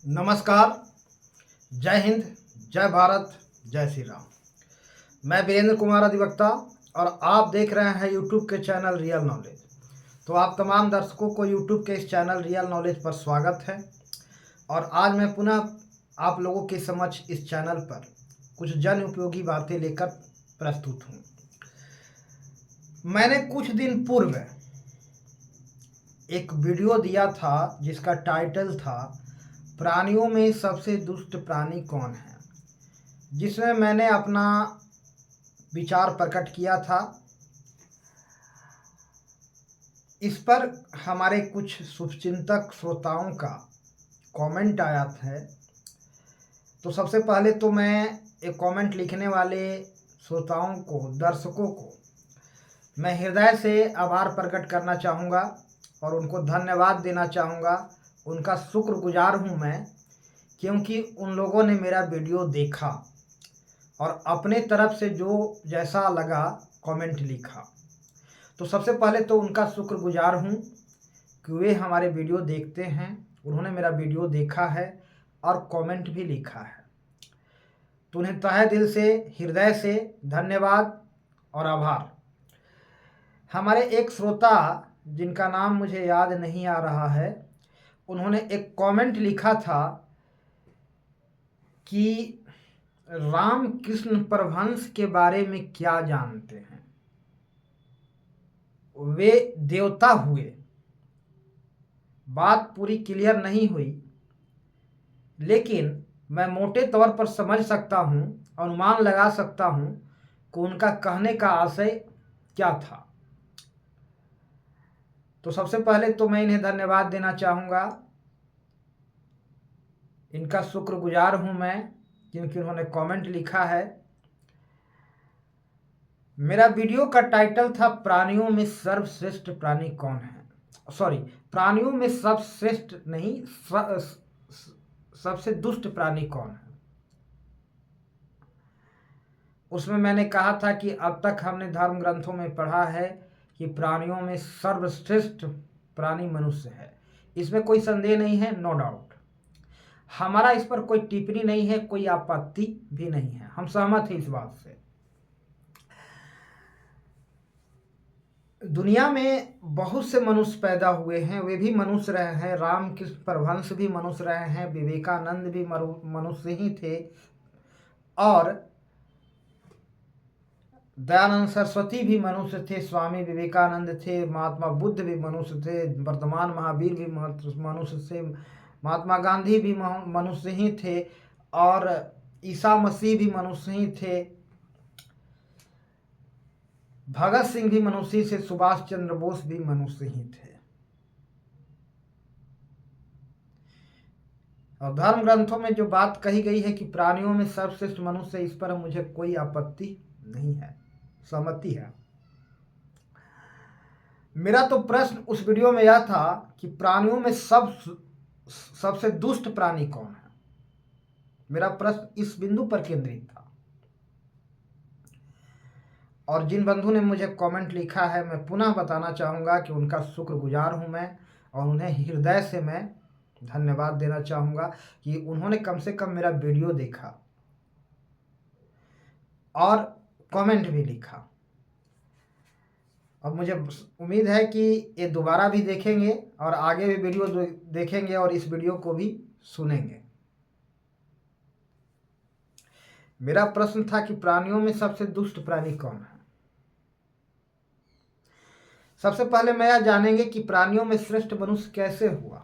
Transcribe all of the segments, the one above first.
नमस्कार। जय हिंद। जय भारत। जय श्री राम। मैं वीरेंद्र कुमार अधिवक्ता और आप देख रहे हैं यूट्यूब के चैनल रियल नॉलेज। तो आप तमाम दर्शकों को यूट्यूब के इस चैनल रियल नॉलेज पर स्वागत है। और आज मैं पुनः आप लोगों के समक्ष इस चैनल पर कुछ जन उपयोगी बातें लेकर प्रस्तुत हूँ। मैंने कुछ दिन पूर्व एक वीडियो दिया था जिसका टाइटल था प्राणियों में सबसे दुष्ट प्राणी कौन है, जिसमें मैंने अपना विचार प्रकट किया था। इस पर हमारे कुछ शुभचिंतक श्रोताओं का कमेंट आया है। तो सबसे पहले तो मैं एक कमेंट लिखने वाले श्रोताओं को, दर्शकों को मैं हृदय से आभार प्रकट करना चाहूँगा और उनको धन्यवाद देना चाहूँगा। उनका शुक्रगुजार हूँ मैं, क्योंकि उन लोगों ने मेरा वीडियो देखा और अपने तरफ से जो जैसा लगा कमेंट लिखा। तो सबसे पहले तो उनका शुक्रगुजार हूँ कि वे हमारे वीडियो देखते हैं, उन्होंने मेरा वीडियो देखा है और कमेंट भी लिखा है। तो उन्हें तहे दिल से, हृदय से धन्यवाद और आभार। हमारे एक श्रोता जिनका नाम मुझे याद नहीं आ रहा है, उन्होंने एक कमेंट लिखा था कि रामकृष्ण परमहंस के बारे में क्या जानते हैं। वे देवता हुए, बात पूरी क्लियर नहीं हुई, लेकिन मैं मोटे तौर पर समझ सकता हूँ, अनुमान लगा सकता हूँ कि उनका कहने का आशय क्या था। तो सबसे पहले तो मैं इन्हें धन्यवाद देना चाहूँगा, इनका शुक्रगुजार हूँ मैं, क्योंकि उन्होंने कमेंट लिखा है। मेरा वीडियो का टाइटल था प्राणियों में सर्वश्रेष्ठ प्राणी कौन है। सॉरी, प्राणियों में सर्वश्रेष्ठ नहीं, सबसे दुष्ट प्राणी कौन है। उसमें मैंने कहा था कि अब तक हमने धर्म ग्रंथों में पढ़ा है कि प्राणियों में सर्वश्रेष्ठ प्राणी मनुष्य है। इसमें कोई संदेह नहीं है, नो डाउट। हमारा इस पर कोई टिप्पणी नहीं है, कोई आपत्ति भी नहीं है, हम सहमत हैं इस बात से। दुनिया में बहुत से मनुष्य पैदा हुए हैं, वे भी मनुष्य रहे हैं। रामकृष्ण परमहंस भी मनुष्य रहे हैं, विवेकानंद भी मनुष्य ही थे, और दयानंद सरस्वती भी मनुष्य थे, स्वामी विवेकानंद थे, महात्मा बुद्ध भी मनुष्य थे, वर्तमान महावीर भी मनुष्य थे, महात्मा गांधी भी मनुष्य ही थे, और ईसा मसीह भी मनुष्य ही थे, भगत सिंह भी मनुष्य से, सुभाष चंद्र बोस भी मनुष्य ही थे। और धर्म ग्रंथों में जो बात कही गई है कि प्राणियों में सर्वश्रेष्ठ मनुष्य, इस पर मुझे कोई आपत्ति नहीं है, सहमति है। मेरा तो प्रश्न उस वीडियो में यह था कि प्राणियों में सबसे दुष्ट प्राणी कौन है। मेरा प्रश्न इस बिंदु पर केंद्रित था। और जिन बंधु ने मुझे कमेंट लिखा है, मैं पुनः बताना चाहूँगा कि उनका शुक्रगुजार हूँ मैं, और उन्हें हृदय से मैं धन्यवाद देना चाहूँगा कि उन्होंने कम से कम मेरा वीडियो देखा और कमेंट भी लिखा। अब मुझे उम्मीद है कि ये दोबारा भी देखेंगे और आगे भी वीडियो देखेंगे और इस वीडियो को भी सुनेंगे। मेरा प्रश्न था कि प्राणियों में सबसे दुष्ट प्राणी कौन है। सबसे पहले मैं यह जानेंगे कि प्राणियों में श्रेष्ठ मनुष्य कैसे हुआ।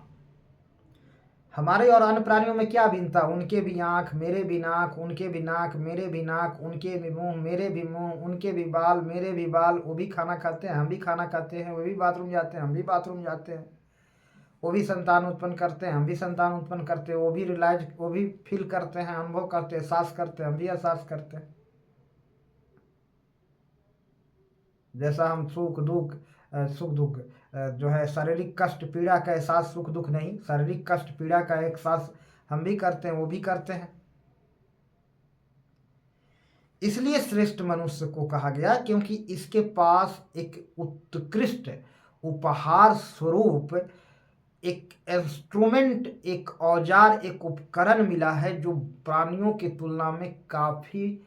हमारे और अन्य प्राणियों में क्या भिन्नता, उनके भी आँख मेरे भी नाक, उनके भी नाक मेरे भी नाक, उनके भी मुंह मेरे भी मुंह, उनके भी बाल मेरे भी बाल। वो भी खाना खाते हैं, हम भी खाना खाते हैं, वो भी बाथरूम जाते हैं, हम भी बाथरूम जाते हैं, वो भी संतान उत्पन्न करते हैं, हम भी संतान उत्पन्न करते हैं, वो भी रियलाइज, वो भी फील करते हैं, अनुभव करते हैं, एहसास करते हैं, हम भी एहसास करते हैं। जैसा हम सुख दुख जो है शारीरिक कष्ट पीड़ा का एहसास, सुख दुख नहीं, शारीरिक कष्ट पीड़ा का एहसास हम भी करते हैं, वो भी करते हैं। इसलिए श्रेष्ठ मनुष्य को कहा गया, क्योंकि इसके पास एक उत्कृष्ट उपहार स्वरूप एक इंस्ट्रूमेंट, एक औजार, एक उपकरण मिला है जो प्राणियों की तुलना में काफ़ी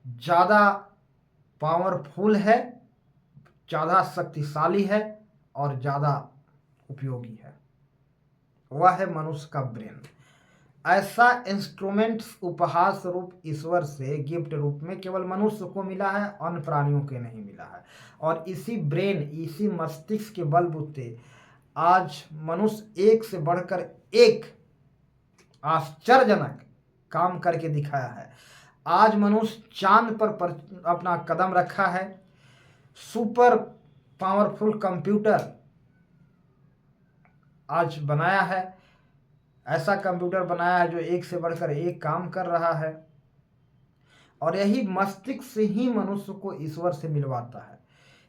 ज़्यादा पावरफुल है, ज़्यादा शक्तिशाली है और ज़्यादा उपयोगी है। वह है मनुष्य का ब्रेन। ऐसा इंस्ट्रूमेंट उपहार स्वरूप ईश्वर से गिफ्ट रूप में केवल मनुष्य को मिला है, अन्य प्राणियों के नहीं मिला है। और इसी ब्रेन, इसी मस्तिष्क के बलबूते आज मनुष्य एक से बढ़कर एक आश्चर्यजनक काम करके दिखाया है। आज मनुष्य चांद पर अपना कदम रखा है। सुपर पावरफुल कंप्यूटर आज बनाया है। ऐसा कंप्यूटर बनाया है जो एक से बढ़कर एक काम कर रहा है। और यही मस्तिष्क से ही मनुष्य को ईश्वर से मिलवाता है।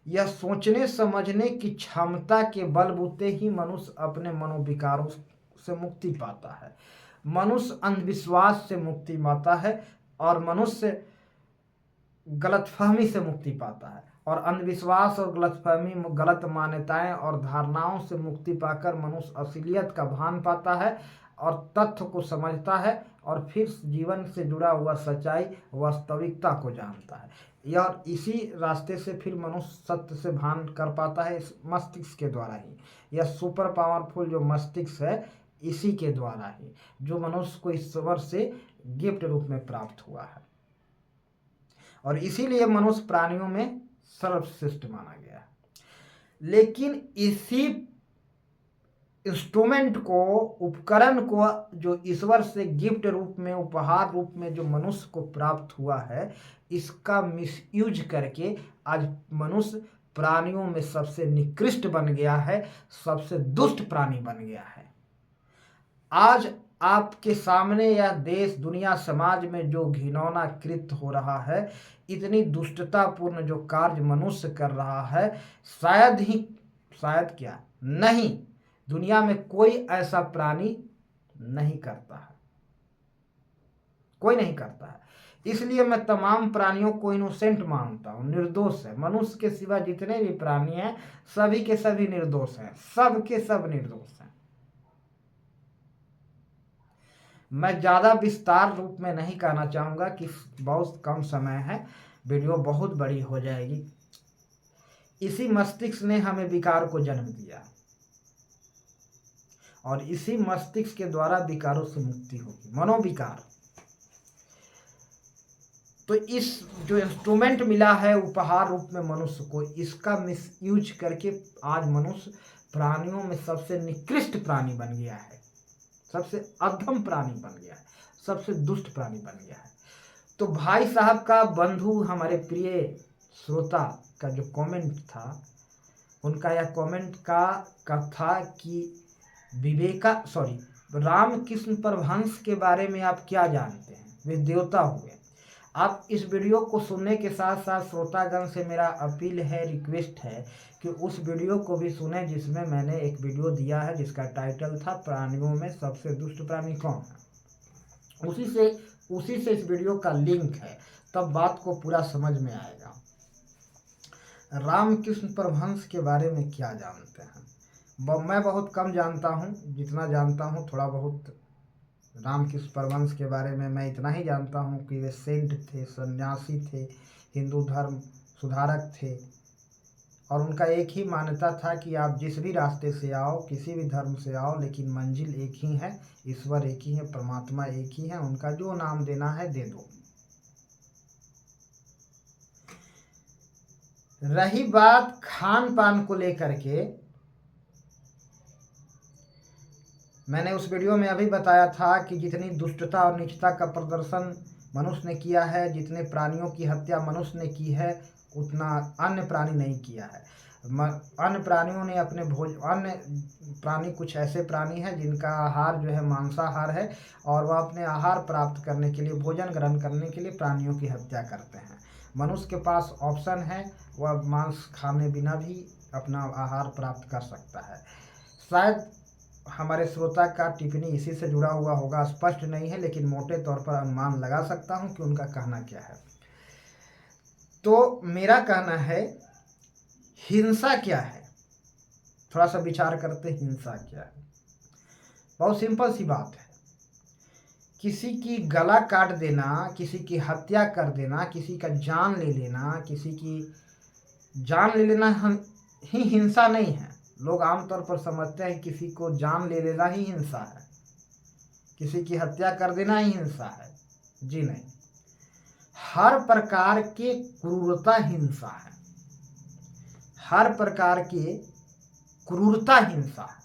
यह सोचने समझने की क्षमता के बलबूते ही मनुष्य अपने मनोविकारों से मुक्ति पाता है। मनुष्य अंधविश्वास से मुक्ति पाता है और मनुष्य गलतफहमी से मुक्ति पाता है। और अंधविश्वास और गलतफहमी, गलत मान्यताएं और धारणाओं से मुक्ति पाकर मनुष्य असलियत का भान पाता है और तथ्य को समझता है और फिर जीवन से जुड़ा हुआ सच्चाई, वास्तविकता को जानता है। और इसी रास्ते से फिर मनुष्य सत्य से भान कर पाता है, इस मस्तिष्क के द्वारा ही। यह सुपर पावरफुल जो मस्तिष्क है, इसी के द्वारा ही, जो मनुष्य को ईश्वर से गिफ्ट रूप में प्राप्त हुआ है। और इसीलिए मनुष्य प्राणियों में सर्वश्रेष्ठ माना गया है। लेकिन इसी इंस्ट्रूमेंट को, उपकरण को, जो ईश्वर से गिफ्ट रूप में, उपहार रूप में जो मनुष्य को प्राप्त हुआ है, इसका मिसयूज करके आज मनुष्य प्राणियों में सबसे निकृष्ट बन गया है, सबसे दुष्ट प्राणी बन गया है। आज आपके सामने यह देश, दुनिया, समाज में जो घिनौना कृत्य हो रहा है, इतनी दुष्टतापूर्ण जो कार्य मनुष्य कर रहा है, शायद क्या नहीं, दुनिया में कोई ऐसा प्राणी नहीं करता है, कोई नहीं करता है। इसलिए मैं तमाम प्राणियों को इनोसेंट मानता हूँ, निर्दोष है। मनुष्य के सिवा जितने भी प्राणी हैं, सभी के सभी निर्दोष हैं, सब के सब निर्दोष हैं। मैं ज़्यादा विस्तार रूप में नहीं कहना चाहूँगा कि बहुत कम समय है, वीडियो बहुत बड़ी हो जाएगी। इसी मस्तिष्क ने हमें विकार को जन्म दिया और इसी मस्तिष्क के द्वारा विकारों से मुक्ति होगी, मनोविकार। तो इस जो इंस्ट्रूमेंट मिला है उपहार रूप में मनुष्य को, इसका मिसयूज करके आज मनुष्य प्राणियों में सबसे निकृष्ट प्राणी बन गया है, सबसे अधम प्राणी बन गया है, सबसे दुष्ट प्राणी बन गया है। तो भाई साहब का, बंधु, हमारे प्रिय श्रोता का जो कमेंट था, उनका यह कमेंट का था कि रामकृष्ण परमहंस के बारे में आप क्या जानते हैं? वे देवता हुए। आप इस वीडियो को सुनने के साथ साथ श्रोतागण से मेरा अपील है, रिक्वेस्ट है कि उस वीडियो को भी सुने, जिसमें मैंने एक वीडियो दिया है जिसका टाइटल था प्राणियों में सबसे दुष्ट प्राणी कौन है। उसी से इस वीडियो का लिंक है, तब बात को पूरा समझ में आएगा। रामकृष्ण परमहंस के बारे में क्या जानते हैं? मैं बहुत कम जानता हूँ, जितना जानता हूँ थोड़ा बहुत। रामकृष्ण परमहंस के बारे में मैं इतना ही जानता हूँ कि वे सेंट थे, सन्यासी थे, हिंदू धर्म सुधारक थे। और उनका एक ही मान्यता था कि आप जिस भी रास्ते से आओ, किसी भी धर्म से आओ, लेकिन मंजिल एक ही है, ईश्वर एक ही है, परमात्मा एक ही है, उनका जो नाम देना है दे दो। रही बात खान पान को लेकर के, मैंने उस वीडियो में अभी बताया था कि जितनी दुष्टता और नीचता का प्रदर्शन मनुष्य ने किया है, जितने प्राणियों की हत्या मनुष्य ने की है, उतना अन्य प्राणी नहीं किया है। अन्य प्राणियों ने अन्य प्राणी, कुछ ऐसे प्राणी हैं जिनका आहार जो है मांसाहार है, और वह अपने आहार प्राप्त करने के लिए, भोजन ग्रहण करने के लिए प्राणियों की हत्या करते हैं। मनुष्य के पास ऑप्शन है, वह मांस खाने बिना भी अपना आहार प्राप्त कर सकता है। शायद हमारे श्रोता का टिप्पणी इसी से जुड़ा हुआ होगा, स्पष्ट नहीं है, लेकिन मोटे तौर पर अनुमान लगा सकता हूं कि उनका कहना क्या है। तो मेरा कहना है, हिंसा क्या है? थोड़ा सा विचार करते, हिंसा क्या है? बहुत सिंपल सी बात है। किसी की गला काट देना, किसी की हत्या कर देना, किसी का जान ले लेना, किसी की जान ले लेना ही हिंसा नहीं है। लोग आमतौर पर समझते हैं किसी को जान ले लेना ही हिंसा है, किसी की हत्या कर देना ही हिंसा है। जी नहीं, हर प्रकार के क्रूरता हिंसा है, हर प्रकार के क्रूरता हिंसा है।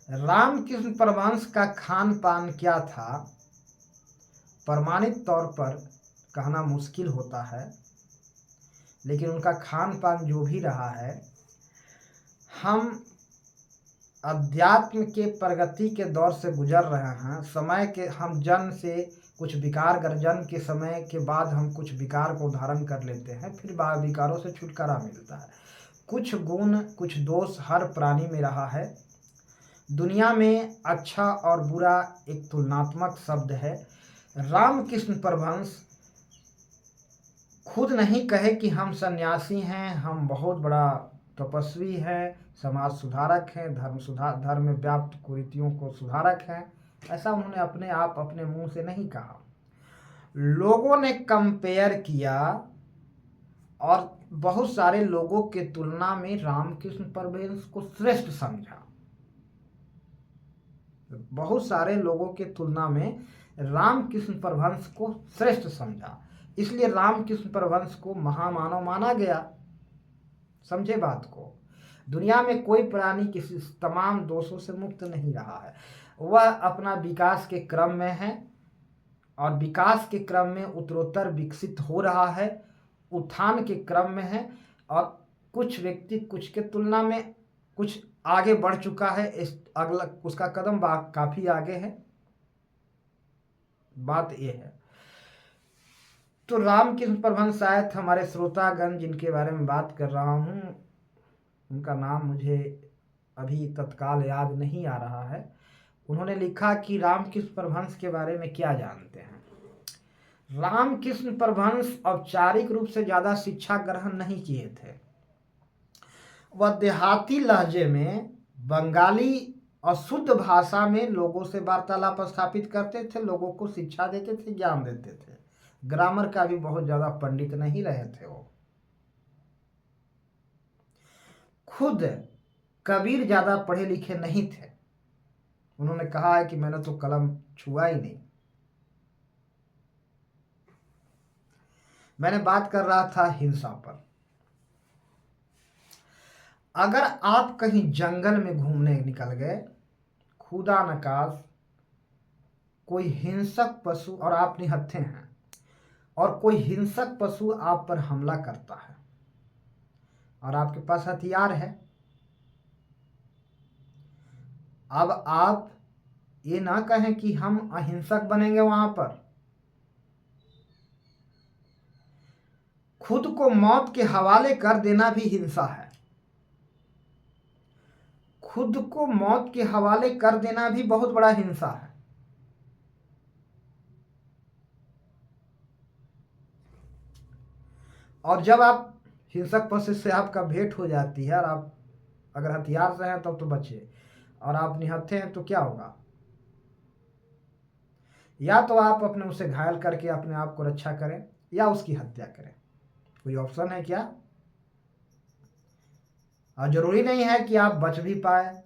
रामकृष्ण परमहंस का खान पान क्या था, प्रमाणित तौर पर कहना मुश्किल होता है, लेकिन उनका खान पान जो भी रहा है, हम अध्यात्म के प्रगति के दौर से गुजर रहे हैं। समय के हम जन्म से कुछ विकार गर्जन के समय के बाद हम कुछ विकार को धारण कर लेते हैं, फिर विकारों से छुटकारा मिलता है। कुछ गुण कुछ दोष हर प्राणी में रहा है। दुनिया में अच्छा और बुरा एक तुलनात्मक शब्द है। रामकृष्ण परमहंस खुद नहीं कहे कि हम सन्यासी हैं, हम बहुत बड़ा तपस्वी हैं, समाज सुधारक हैं, धर्म में व्याप्त कुरीतियों को सुधारक हैं। ऐसा उन्होंने अपने आप अपने मुंह से नहीं कहा। लोगों ने कंपेयर किया और बहुत सारे लोगों के तुलना में रामकृष्ण परमहंस को श्रेष्ठ समझा। बहुत सारे लोगों के तुलना में रामकृष्ण परमहंस को श्रेष्ठ समझा, इसलिए रामकृष्ण परमहंस को महामानव माना गया। समझे बात को। दुनिया में कोई प्राणी किसी तमाम दोषों से मुक्त नहीं रहा है। वह अपना विकास के क्रम में है और विकास के क्रम में उत्तरोत्तर विकसित हो रहा है, उत्थान के क्रम में है। और कुछ व्यक्ति कुछ के तुलना में कुछ आगे बढ़ चुका है, इस अगला उसका कदम काफी आगे है। बात यह है। तो रामकृष्ण परमहंस शायद हमारे श्रोतागण जिनके बारे में बात कर रहा हूँ, उनका नाम मुझे अभी तत्काल याद नहीं आ रहा है। उन्होंने लिखा कि रामकृष्ण परमहंस के बारे में क्या जानते हैं। रामकृष्ण परमहंस औपचारिक रूप से ज़्यादा शिक्षा ग्रहण नहीं किए थे। वह देहाती लहजे में बंगाली और शुद्ध भाषा में लोगों से वार्तालाप स्थापित करते थे, लोगों को शिक्षा देते थे, ज्ञान देते थे। ग्रामर का भी बहुत ज़्यादा पंडित नहीं रहे थे वो। खुद कबीर ज़्यादा पढ़े लिखे नहीं थे। उन्होंने कहा है कि मैंने तो कलम छुआ ही नहीं। मैंने बात कर रहा था हिंसा पर। अगर आप कहीं जंगल में घूमने निकल गए, खुदा न खास्ता कोई हिंसक पशु और आप निहत्थे हैं और कोई हिंसक पशु आप पर हमला करता है और आपके पास हथियार है, अब आप ये ना कहें कि हम अहिंसक बनेंगे। वहां पर खुद को मौत के हवाले कर देना भी हिंसा है। खुद को मौत के हवाले कर देना भी बहुत बड़ा हिंसा है। और जब आप हिंसक पशु से आपका भेंट हो जाती है और आप अगर हथियार से हैं तब तो बचे, और आप निहत्थे हैं तो क्या होगा। या तो आप अपने उसे घायल करके अपने आप को रक्षा करें या उसकी हत्या करें। कोई ऑप्शन है क्या। और जरूरी नहीं है कि आप बच भी पाए।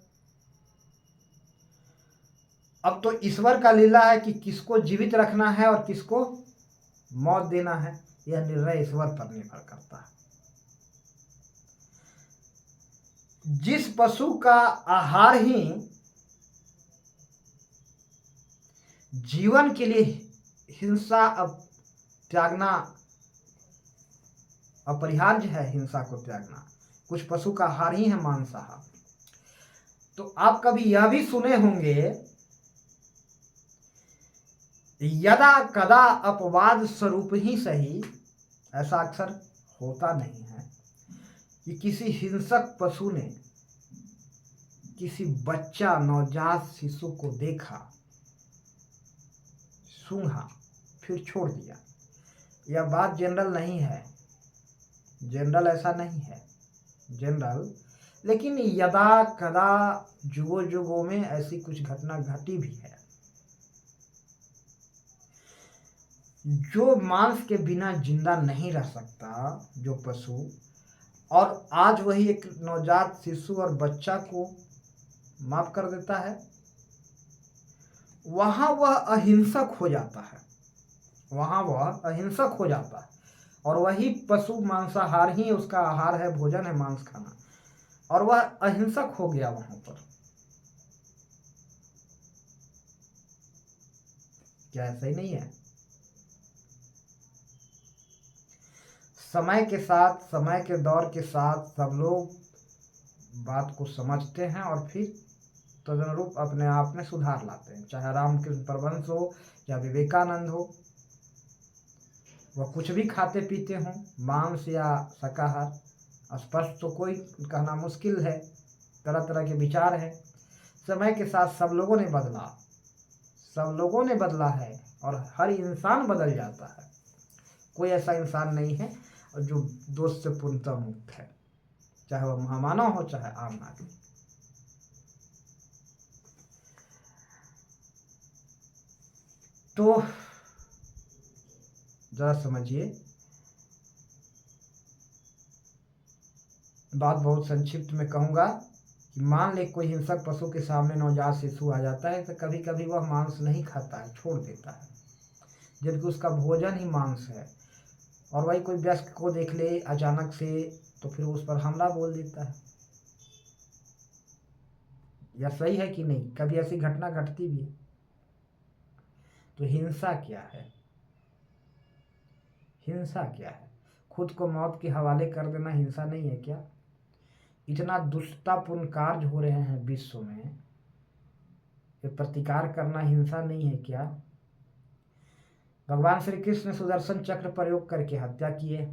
अब तो ईश्वर का लीला है कि किसको जीवित रखना है और किसको मौत देना है, यह निर्णय ईश्वर पर निर्भर करता है। जिस पशु का आहार ही जीवन के लिए हिंसा अब त्यागना अपरिहार्य है, हिंसा को त्यागना। कुछ पशु का आहार ही है मांसाहार। तो आप कभी यह भी सुने होंगे, यदा कदा अपवाद स्वरूप ही सही, ऐसा अक्सर होता नहीं है कि किसी हिंसक पशु ने किसी बच्चा नवजात शिशु को देखा, सूंघा, फिर छोड़ दिया। यह बात जनरल नहीं है, जनरल ऐसा नहीं है। जनरल लेकिन यदा कदा जुगों जुगों में ऐसी कुछ घटना घटी भी है। जो मांस के बिना जिंदा नहीं रह सकता, जो पशु, और आज वही एक नवजात शिशु और बच्चा को माफ कर देता है, वहां वह अहिंसक हो जाता है। वहां वह अहिंसक हो जाता है और वही पशु मांसाहार ही उसका आहार है, भोजन है मांस खाना, और वह अहिंसक हो गया वहां पर। क्या ऐसा ही नहीं है? समय के साथ, समय के दौर के साथ सब लोग बात को समझते हैं और फिर तदनुरूप अपने आप में सुधार लाते हैं। चाहे रामकृष्ण परमहंस हो या विवेकानंद हो, वह कुछ भी खाते पीते हों, मांस या शाकाहार, स्पष्ट तो कोई कहना मुश्किल है। तरह तरह के विचार हैं। समय के साथ सब लोगों ने बदला, सब लोगों ने बदला है और हर इंसान बदल जाता है। कोई ऐसा इंसान नहीं है जो दोष से पूर्णतः मुक्त है, चाहे वह महामानव हो चाहे आम नागरिक। तो जरा समझिए, बात बहुत संक्षिप्त में कहूंगा कि मान ले कोई हिंसक पशु के सामने नवजात शिशु आ जाता है तो कभी कभी वह मांस नहीं खाता है, छोड़ देता है, जबकि उसका भोजन ही मांस है। और वही कोई वयस्क को देख ले अचानक से तो फिर उस पर हमला बोल देता है। यह सही है कि नहीं? कभी ऐसी घटना घटती भी है। तो हिंसा क्या है? हिंसा क्या है? खुद को मौत के हवाले कर देना हिंसा नहीं है क्या? इतना दुष्टतापूर्ण कार्य हो रहे हैं विश्व में, ये प्रतिकार करना हिंसा नहीं है क्या? भगवान श्री कृष्ण ने सुदर्शन चक्र प्रयोग करके हत्या किए,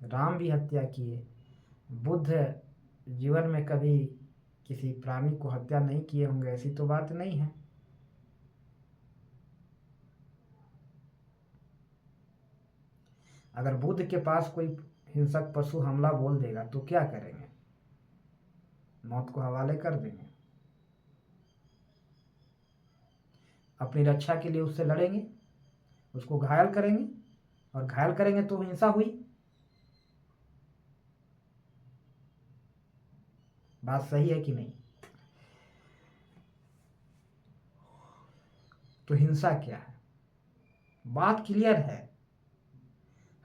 राम भी हत्या किए, बुद्ध जीवन में कभी किसी प्राणी को हत्या नहीं किए होंगे, ऐसी तो बात नहीं है। अगर बुद्ध के पास कोई हिंसक पशु हमला बोल देगा तो क्या करेंगे? मौत को हवाले कर देंगे। अपनी रक्षा के लिए उससे लड़ेंगे, उसको घायल करेंगे, और घायल करेंगे तो हिंसा हुई। बात सही है कि नहीं? तो हिंसा क्या है? बात क्लियर है।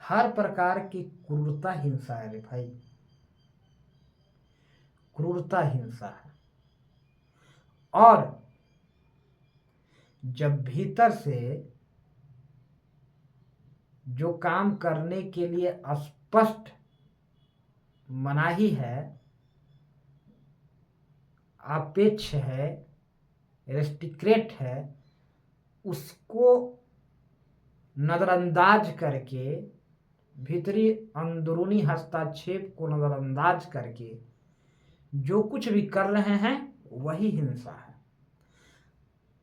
हर प्रकार की क्रूरता हिंसा है रे भाई, क्रूरता हिंसा है। और जब भीतर से जो काम करने के लिए स्पष्ट मनाही है, अपेक्ष है, रेस्ट्रिक्टेड है, उसको नज़रअंदाज करके, भीतरी अंदरूनी हस्तक्षेप को नज़रअंदाज करके जो कुछ भी कर रहे हैं वही हिंसा है।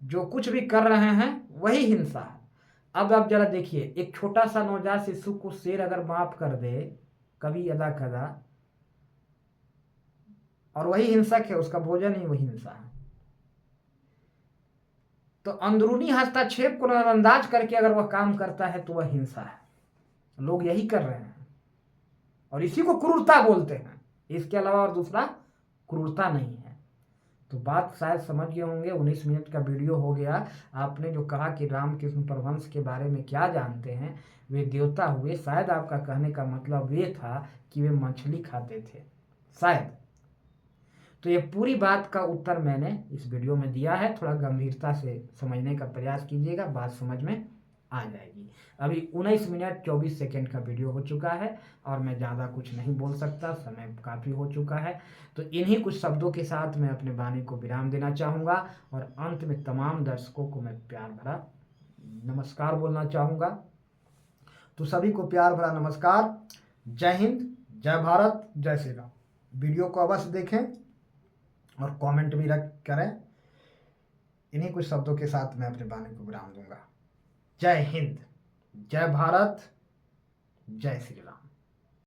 जो कुछ भी कर रहे हैं वही हिंसा है। अब आप जरा देखिए, एक छोटा सा नवजात शिशु को शेर अगर माफ कर दे कभी यदा कदा, और वही हिंसक है, उसका भोजन ही वही हिंसा है। तो अंदरूनी हस्तक्षेप को नजरअंदाज करके अगर वह काम करता है तो वह हिंसा है। लोग यही कर रहे हैं और इसी को क्रूरता बोलते हैं। इसके अलावा और दूसरा क्रूरता नहीं है। तो बात शायद समझ गए होंगे। 19 मिनट का वीडियो हो गया। आपने जो कहा कि रामकृष्ण परमहंस के बारे में क्या जानते हैं, वे देवता हुए, शायद आपका कहने का मतलब ये था कि वे मछली खाते थे, शायद। तो ये पूरी बात का उत्तर मैंने इस वीडियो में दिया है। थोड़ा गंभीरता से समझने का प्रयास कीजिएगा, बात समझ में आ जाएगी। अभी 19 मिनट 24 सेकंड का वीडियो हो चुका है और मैं ज़्यादा कुछ नहीं बोल सकता, समय काफ़ी हो चुका है। तो इन्हीं कुछ शब्दों के साथ मैं अपने वाणी को विराम देना चाहूँगा और अंत में तमाम दर्शकों को मैं प्यार भरा नमस्कार बोलना चाहूँगा। तो सभी को प्यार भरा नमस्कार। जय हिंद, जय भारत, जय श्री राम। वीडियो को अवश्य देखें और कमेंट भी रख करें। इन्हीं कुछ शब्दों के साथ मैं अपने वाणी को विराम दूंगा। जय हिंद, जय भारत, जय श्री राम।